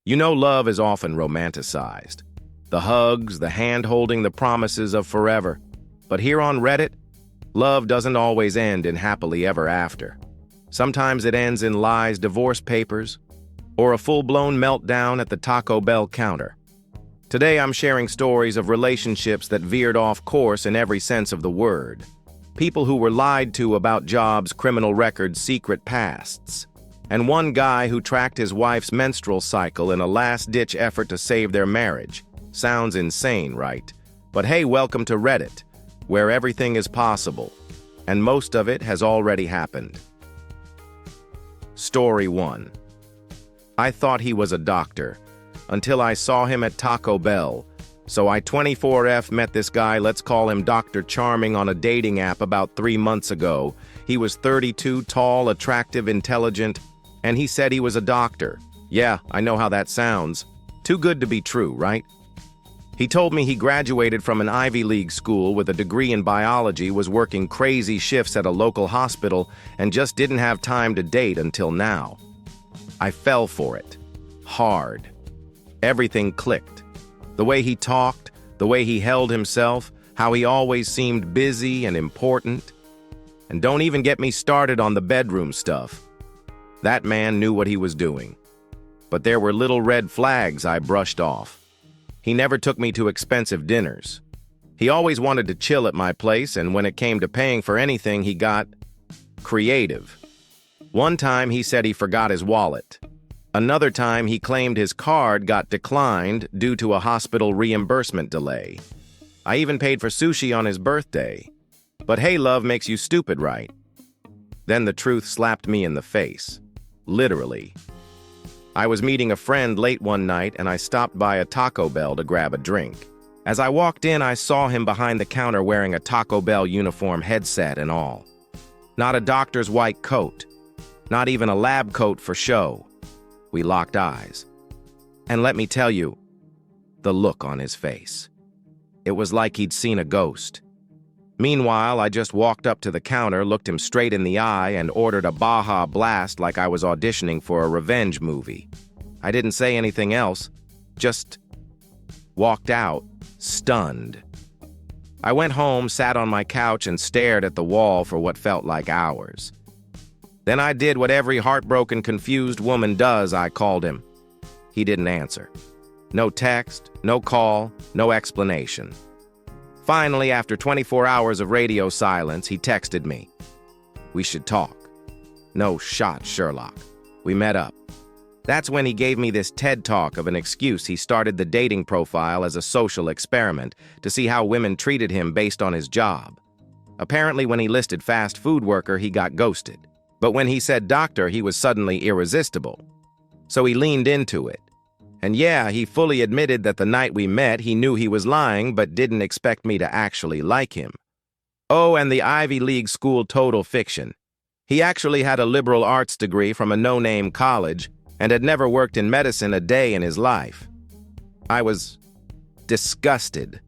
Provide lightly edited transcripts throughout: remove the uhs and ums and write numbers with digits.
You know, love is often romanticized. The hugs, the hand-holding, the promises of forever. But here on Reddit, love doesn't always end in happily ever after. Sometimes it ends in lies, divorce papers, or a full-blown meltdown at the Taco Bell counter. Today I'm sharing stories of relationships that veered off course in every sense of the word. People who were lied to about jobs, criminal records, secret pasts. And one guy who tracked his wife's menstrual cycle in a last-ditch effort to save their marriage. Sounds insane, right? But hey, welcome to Reddit, where everything is possible, and most of it has already happened. Story 1. I thought he was a doctor, until I saw him at Taco Bell. So I 24F met this guy, let's call him Dr. Charming, on a dating app about 3 months ago. He was 32, tall, attractive, intelligent, and he said he was a doctor. Yeah, I know how that sounds. Too good to be true, right? He told me he graduated from an Ivy League school with a degree in biology, was working crazy shifts at a local hospital, and just didn't have time to date until now. I fell for it. Hard. Everything clicked. The way he talked, the way he held himself, how he always seemed busy and important. And don't even get me started on the bedroom stuff. That man knew what he was doing. But there were little red flags I brushed off. He never took me to expensive dinners. He always wanted to chill at my place, and when it came to paying for anything, he got creative. One time he said he forgot his wallet. Another time he claimed his card got declined due to a hospital reimbursement delay. I even paid for sushi on his birthday. But hey, love makes you stupid, right? Then the truth slapped me in the face. Literally. I was meeting a friend late one night, and I stopped by a Taco Bell to grab a drink. As I walked in, I saw him behind the counter wearing a Taco Bell uniform, headset and all. Not a doctor's white coat. Not even a lab coat for show. We locked eyes. And let me tell you, the look on his face. It was like he'd seen a ghost. Meanwhile, I just walked up to the counter, looked him straight in the eye, and ordered a Baja Blast like I was auditioning for a revenge movie. I didn't say anything else, just walked out, stunned. I went home, sat on my couch, and stared at the wall for what felt like hours. Then I did what every heartbroken, confused woman does. I called him. He didn't answer. No text, no call, no explanation. Finally, after 24 hours of radio silence, he texted me. We should talk. No shot, Sherlock. We met up. That's when he gave me this TED Talk of an excuse. He started the dating profile as a social experiment to see how women treated him based on his job. Apparently, when he listed fast food worker, he got ghosted. But when he said doctor, he was suddenly irresistible. So he leaned into it. And yeah, he fully admitted that the night we met, he knew he was lying, but didn't expect me to actually like him. Oh, and the Ivy League school total fiction. He actually had a liberal arts degree from a no-name college and had never worked in medicine a day in his life. I was disgusted.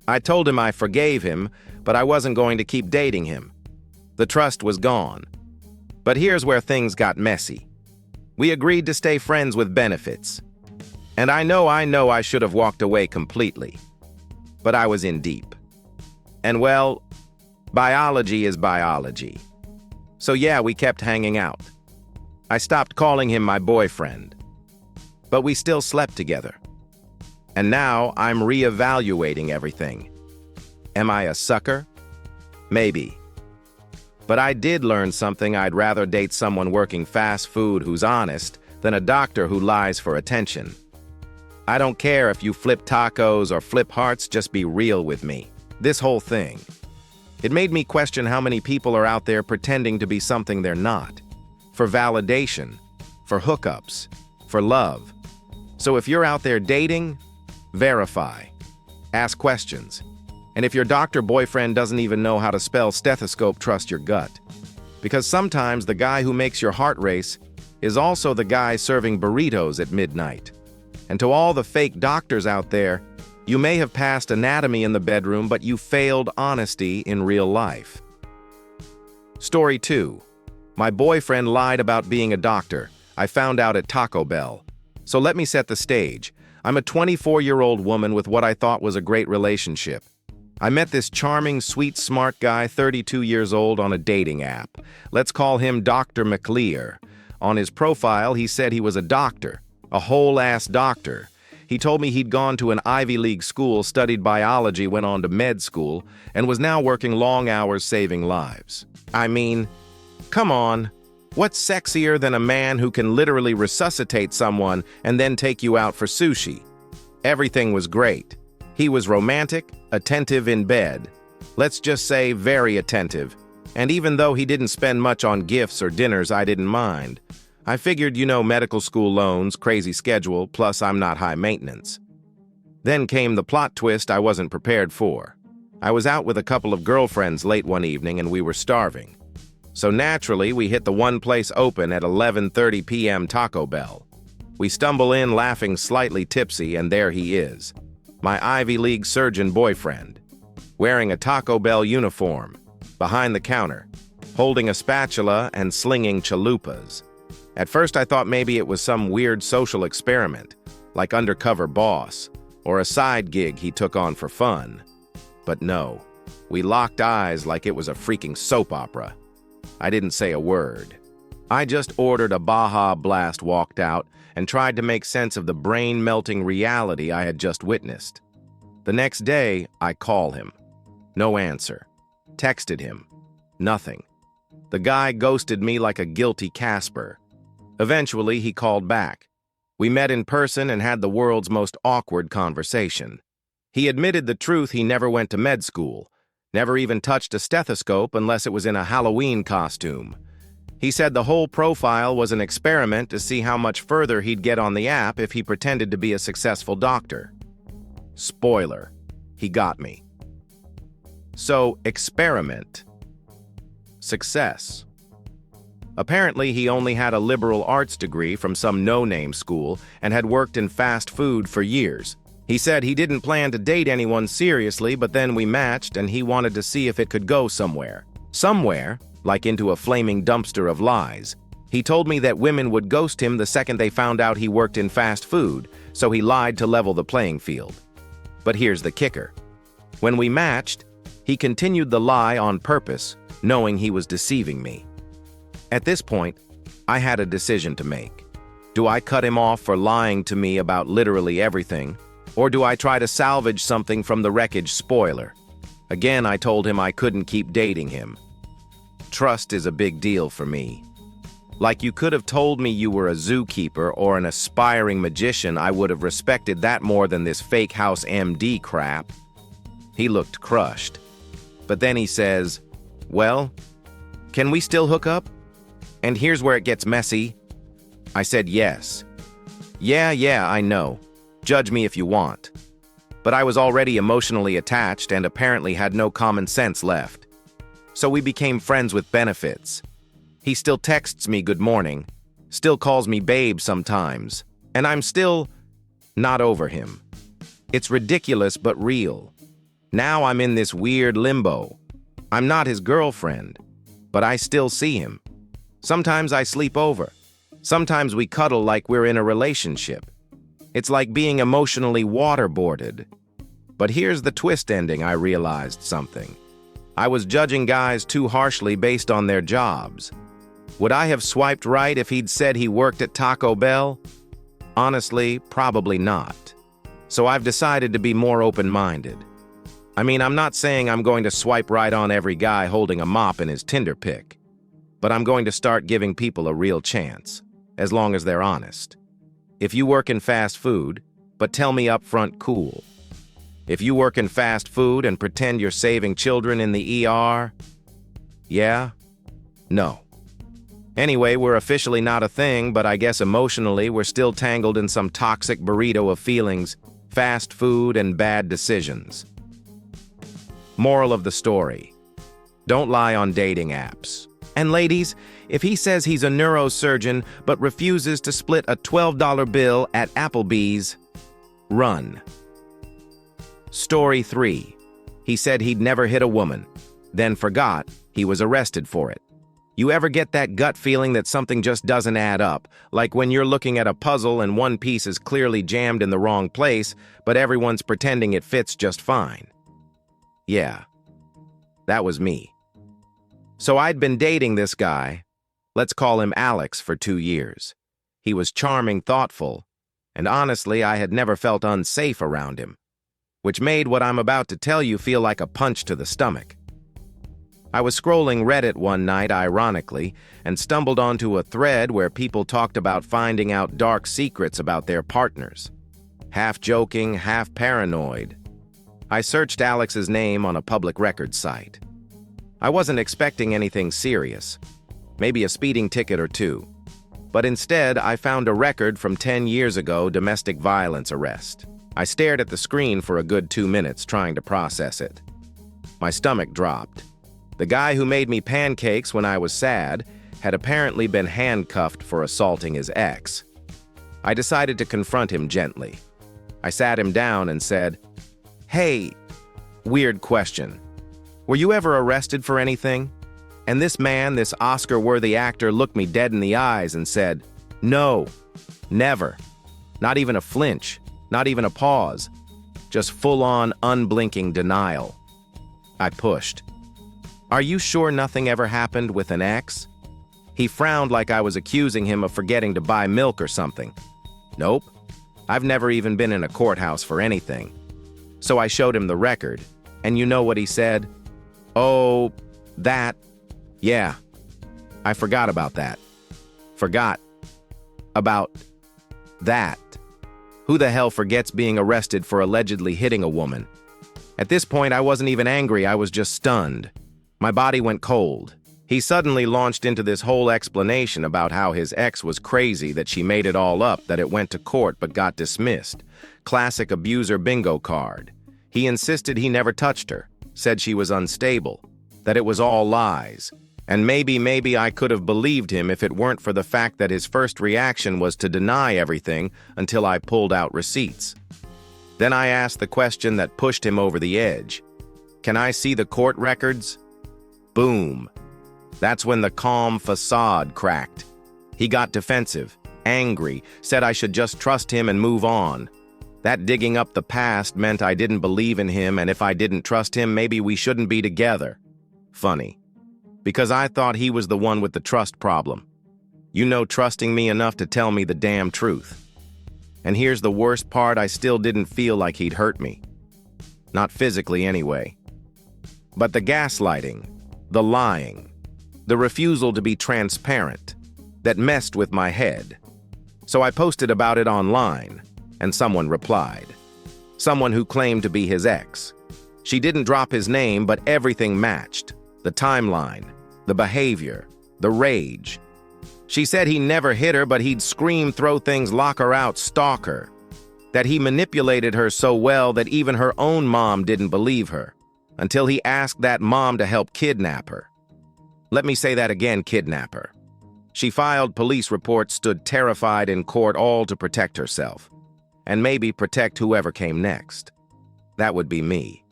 I told him I forgave him, but I wasn't going to keep dating him. The trust was gone. But here's where things got messy. We agreed to stay friends with benefits. And I know I should have walked away completely. But I was in deep. And well, biology is biology. So yeah, we kept hanging out. I stopped calling him my boyfriend. But we still slept together. And now I'm reevaluating everything. Am I a sucker? Maybe. But I did learn something. I'd rather date someone working fast food who's honest than a doctor who lies for attention. I don't care if you flip tacos or flip hearts, just be real with me. This whole thing. It made me question how many people are out there pretending to be something they're not. For validation, for hookups, for love. So if you're out there dating, verify. Ask questions. And if your doctor boyfriend doesn't even know how to spell stethoscope, trust your gut. Because sometimes the guy who makes your heart race is also the guy serving burritos at midnight. And to all the fake doctors out there, you may have passed anatomy in the bedroom, but you failed honesty in real life. Story 2. My boyfriend lied about being a doctor. I found out at Taco Bell. So let me set the stage. I'm a 24-year-old woman with what I thought was a great relationship. I met this charming, sweet, smart guy, 32 years old, on a dating app. Let's call him Dr. McLear. On his profile, he said he was a doctor, a whole-ass doctor. He told me he'd gone to an Ivy League school, studied biology, went on to med school, and was now working long hours saving lives. I mean, come on. What's sexier than a man who can literally resuscitate someone and then take you out for sushi? Everything was great. He was romantic, attentive in bed. Let's just say very attentive. And even though he didn't spend much on gifts or dinners, I didn't mind. I figured, medical school loans, crazy schedule, plus I'm not high maintenance. Then came the plot twist I wasn't prepared for. I was out with a couple of girlfriends late one evening and we were starving. So naturally, we hit the one place open at 11:30 p.m. Taco Bell. We stumble in laughing, slightly tipsy, and there he is. My Ivy League surgeon boyfriend, wearing a Taco Bell uniform, behind the counter, holding a spatula and slinging chalupas. At first I thought maybe it was some weird social experiment, like Undercover Boss, or a side gig he took on for fun. But no, we locked eyes like it was a freaking soap opera. I didn't say a word. I just ordered a Baja Blast, walked out, and tried to make sense of the brain-melting reality I had just witnessed. The next day, I call him. No answer. Texted him. Nothing. The guy ghosted me like a guilty Casper. Eventually, he called back. We met in person and had the world's most awkward conversation. He admitted the truth: he never went to med school, never even touched a stethoscope unless it was in a Halloween costume. He said the whole profile was an experiment to see how much further he'd get on the app if he pretended to be a successful doctor. Spoiler, he got me. So, experiment. Success. Apparently, he only had a liberal arts degree from some no-name school and had worked in fast food for years. He said he didn't plan to date anyone seriously, but then we matched and he wanted to see if it could go somewhere. Somewhere, like into a flaming dumpster of lies. He told me that women would ghost him the second they found out he worked in fast food, so he lied to level the playing field. But here's the kicker. When we matched, he continued the lie on purpose, knowing he was deceiving me. At this point, I had a decision to make. Do I cut him off for lying to me about literally everything, or do I try to salvage something from the wreckage? Spoiler. Again, I told him I couldn't keep dating him. Trust is a big deal for me. Like, you could have told me you were a zookeeper or an aspiring magician, I would have respected that more than this fake house MD crap. He looked crushed. But then he says, "Well, can we still hook up? And here's where it gets messy." I said yes. Yeah, I know. Judge me if you want. But I was already emotionally attached and apparently had no common sense left. So we became friends with benefits. He still texts me good morning, still calls me babe sometimes, and I'm still not over him. It's ridiculous but real. Now I'm in this weird limbo. I'm not his girlfriend, but I still see him. Sometimes I sleep over. Sometimes we cuddle like we're in a relationship. It's like being emotionally waterboarded. But here's the twist ending. I realized something. I was judging guys too harshly based on their jobs. Would I have swiped right if he'd said he worked at Taco Bell? Honestly, probably not. So I've decided to be more open-minded. I mean, I'm not saying I'm going to swipe right on every guy holding a mop in his Tinder pic, but I'm going to start giving people a real chance, as long as they're honest. If you work in fast food, but tell me upfront, cool. If you work in fast food and pretend you're saving children in the ER, yeah? No. Anyway, we're officially not a thing, but I guess emotionally we're still tangled in some toxic burrito of feelings, fast food, and bad decisions. Moral of the story: don't lie on dating apps. And ladies, if he says he's a neurosurgeon but refuses to split a $12 bill at Applebee's, run. Story 3. He said he'd never hit a woman, then forgot he was arrested for it. You ever get that gut feeling that something just doesn't add up, like when you're looking at a puzzle and one piece is clearly jammed in the wrong place, but everyone's pretending it fits just fine? Yeah, that was me. So I'd been dating this guy, let's call him Alex, for 2 years. He was charming, thoughtful, and honestly, I had never felt unsafe around him, which made what I'm about to tell you feel like a punch to the stomach. I was scrolling Reddit one night, ironically, and stumbled onto a thread where people talked about finding out dark secrets about their partners. Half joking, half paranoid, I searched Alex's name on a public records site. I wasn't expecting anything serious, maybe a speeding ticket or two, but instead I found a record from 10 years ago, domestic violence arrest. I stared at the screen for a good 2 minutes trying to process it. My stomach dropped. The guy who made me pancakes when I was sad had apparently been handcuffed for assaulting his ex. I decided to confront him gently. I sat him down and said, "Hey, weird question. Were you ever arrested for anything?" And this man, this Oscar-worthy actor, looked me dead in the eyes and said, "No, never. Not even a flinch, not even a pause. Just full-on, unblinking denial." I pushed. "Are you sure nothing ever happened with an ex?" He frowned like I was accusing him of forgetting to buy milk or something. "Nope. I've never even been in a courthouse for anything." So I showed him the record, and you know what he said? "Oh, that. Yeah. I forgot about that. Forgot about that." Who the hell forgets being arrested for allegedly hitting a woman? At this point, I wasn't even angry, I was just stunned. My body went cold. He suddenly launched into this whole explanation about how his ex was crazy, that she made it all up, that it went to court but got dismissed. Classic abuser bingo card. He insisted he never touched her, said she was unstable, that it was all lies. And maybe I could have believed him if it weren't for the fact that his first reaction was to deny everything until I pulled out receipts. Then I asked the question that pushed him over the edge. "Can I see the court records?" Boom. That's when the calm facade cracked. He got defensive, angry, said I should just trust him and move on. That digging up the past meant I didn't believe in him, and if I didn't trust him, maybe we shouldn't be together. Funny. Because I thought he was the one with the trust problem. You know, trusting me enough to tell me the damn truth. And here's the worst part, I still didn't feel like he'd hurt me. Not physically, anyway. But the gaslighting, the lying, the refusal to be transparent, that messed with my head. So I posted about it online, and someone replied. Someone who claimed to be his ex. She didn't drop his name, but everything matched. The timeline, the behavior, the rage. She said he never hit her, but he'd scream, throw things, lock her out, stalk her. That he manipulated her so well that even her own mom didn't believe her, until he asked that mom to help kidnap her. Let me say that again, kidnap her. She filed police reports, stood terrified in court, all to protect herself. And maybe protect whoever came next. That would be me.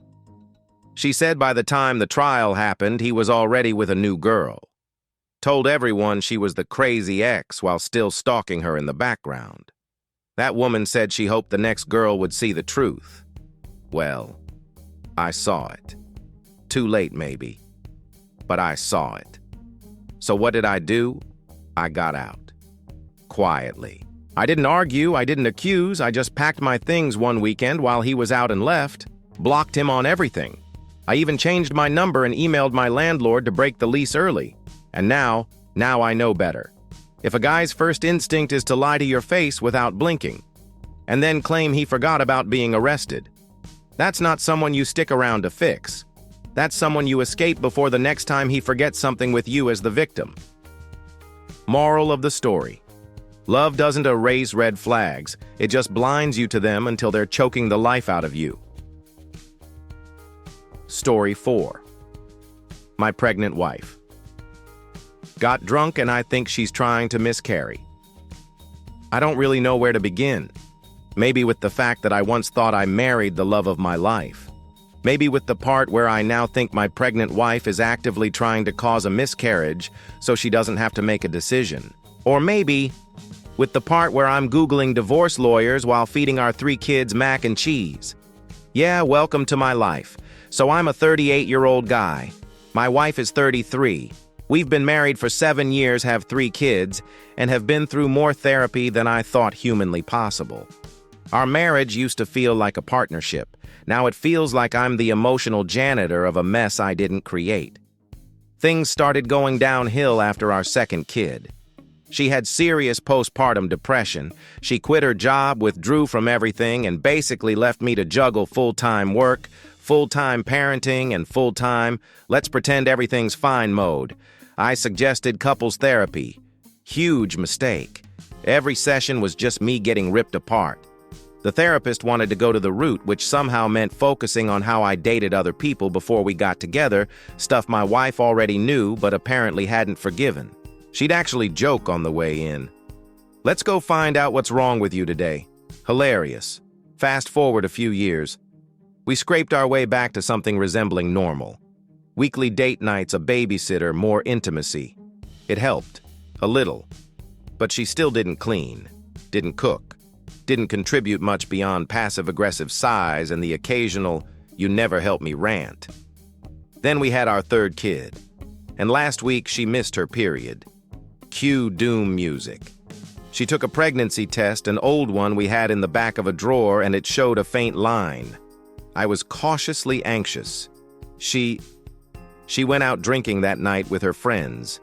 She said by the time the trial happened, he was already with a new girl. Told everyone she was the crazy ex while still stalking her in the background. That woman said she hoped the next girl would see the truth. Well, I saw it. Too late, maybe. But I saw it. So what did I do? I got out. Quietly. I didn't argue, I didn't accuse, I just packed my things one weekend while he was out and left. Blocked him on everything. I even changed my number and emailed my landlord to break the lease early. And now I know better. If a guy's first instinct is to lie to your face without blinking, and then claim he forgot about being arrested, that's not someone you stick around to fix. That's someone you escape before the next time he forgets something with you as the victim. Moral of the story. Love doesn't erase red flags, it just blinds you to them until they're choking the life out of you. Story 4. My pregnant wife. Got drunk and I think she's trying to miscarry. I don't really know where to begin. Maybe with the fact that I once thought I married the love of my life. Maybe with the part where I now think my pregnant wife is actively trying to cause a miscarriage so she doesn't have to make a decision. Or maybe with the part where I'm Googling divorce lawyers while feeding our 3 kids mac and cheese. Yeah, welcome to my life. So I'm a 38-year-old guy. My wife is 33. We've been married for 7 years, have 3 kids, and have been through more therapy than I thought humanly possible. Our marriage used to feel like a partnership. Now it feels like I'm the emotional janitor of a mess I didn't create. Things started going downhill after our 2nd kid. She had serious postpartum depression. She quit her job, withdrew from everything, and basically left me to juggle full-time work, full-time parenting, and full-time, let's pretend everything's fine mode. I suggested couples therapy. Huge mistake. Every session was just me getting ripped apart. The therapist wanted to go to the root, which somehow meant focusing on how I dated other people before we got together, stuff my wife already knew but apparently hadn't forgiven. She'd actually joke on the way in. Let's go find out what's wrong with you today. Hilarious. Fast forward a few years. We scraped our way back to something resembling normal. Weekly date nights, a babysitter, more intimacy. It helped. A little. But she still didn't clean, didn't cook, didn't contribute much beyond passive-aggressive sighs and the occasional, "you never help me" rant. Then we had our 3rd kid. And last week she missed her period. Cue doom music. She took a pregnancy test, an old one we had in the back of a drawer, and it showed a faint line. I was cautiously anxious. She went out drinking that night with her friends.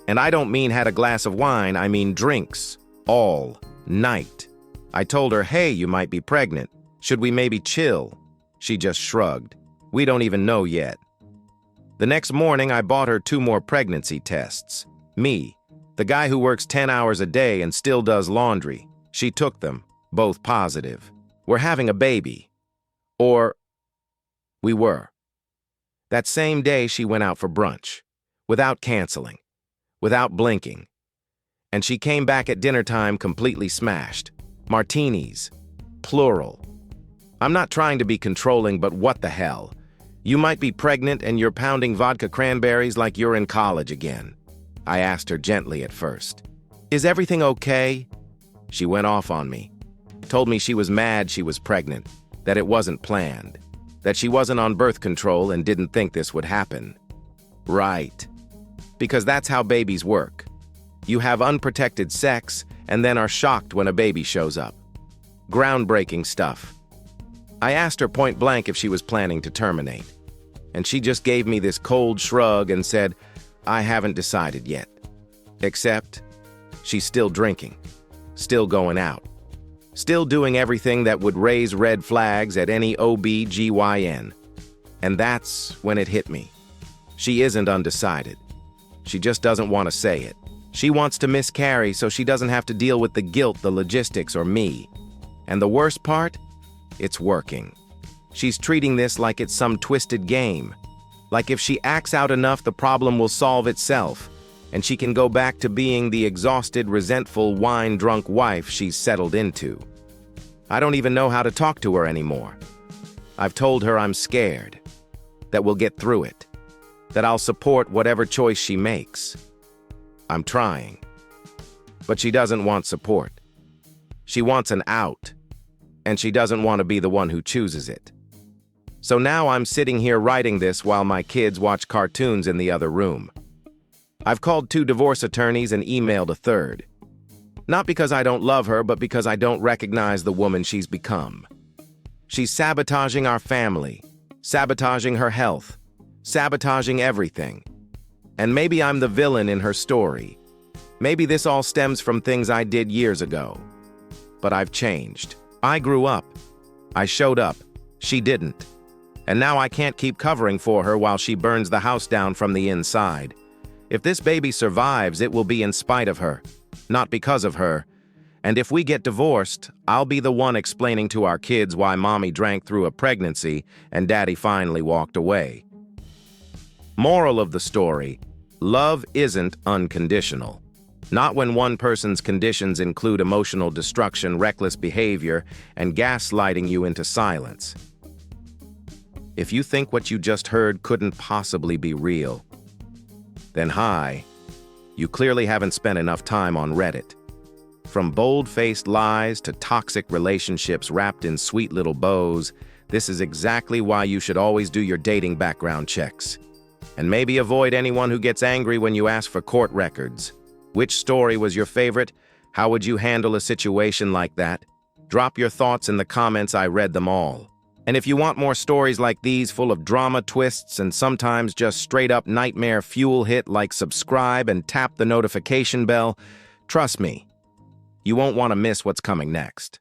And I don't mean had a glass of wine, I mean drinks. All night. I told her, hey, you might be pregnant. Should we maybe chill? She just shrugged. We don't even know yet. The next morning, I bought her 2 more pregnancy tests. Me, the guy who works 10 hours a day and still does laundry. She took them, both positive. We're having a baby. Or we were. That same day, she went out for brunch, without canceling, without blinking. And she came back at dinner time completely smashed. Martinis. Plural. I'm not trying to be controlling, but what the hell? You might be pregnant and you're pounding vodka cranberries like you're in college again. I asked her gently at first. Is everything okay? She went off on me. Told me she was mad she was pregnant, that it wasn't planned, that she wasn't on birth control and didn't think this would happen. Right. Because that's how babies work. You have unprotected sex and then are shocked when a baby shows up. Groundbreaking stuff. I asked her point blank if she was planning to terminate. And she just gave me this cold shrug and said, I haven't decided yet. Except, she's still drinking, still going out, still doing everything that would raise red flags at any OB/GYN. And that's when it hit me. She isn't undecided. She just doesn't want to say it. She wants to miscarry so she doesn't have to deal with the guilt, the logistics, or me. And the worst part? It's working. She's treating this like it's some twisted game. Like if she acts out enough, the problem will solve itself, and she can go back to being the exhausted, resentful, wine-drunk wife she's settled into. I don't even know how to talk to her anymore. I've told her I'm scared, that we'll get through it, that I'll support whatever choice she makes. I'm trying. But she doesn't want support. She wants an out, and she doesn't want to be the one who chooses it. So now I'm sitting here writing this while my kids watch cartoons in the other room. I've called 2 divorce attorneys and emailed a 3rd. Not because I don't love her, but because I don't recognize the woman she's become. She's sabotaging our family, sabotaging her health, sabotaging everything. And maybe I'm the villain in her story. Maybe this all stems from things I did years ago. But I've changed. I grew up. I showed up. She didn't. And now I can't keep covering for her while she burns the house down from the inside. If this baby survives, it will be in spite of her, not because of her. And if we get divorced, I'll be the one explaining to our kids why mommy drank through a pregnancy and daddy finally walked away. Moral of the story: love isn't unconditional. Not when one person's conditions include emotional destruction, reckless behavior, and gaslighting you into silence. If you think what you just heard couldn't possibly be real, then hi, you clearly haven't spent enough time on Reddit. From bold-faced lies to toxic relationships wrapped in sweet little bows, this is exactly why you should always do your dating background checks. And maybe avoid anyone who gets angry when you ask for court records. Which story was your favorite? How would you handle a situation like that? Drop your thoughts in the comments. I read them all. And if you want more stories like these full of drama twists and sometimes just straight-up nightmare fuel, hit like, subscribe, and tap the notification bell. Trust me, you won't want to miss what's coming next.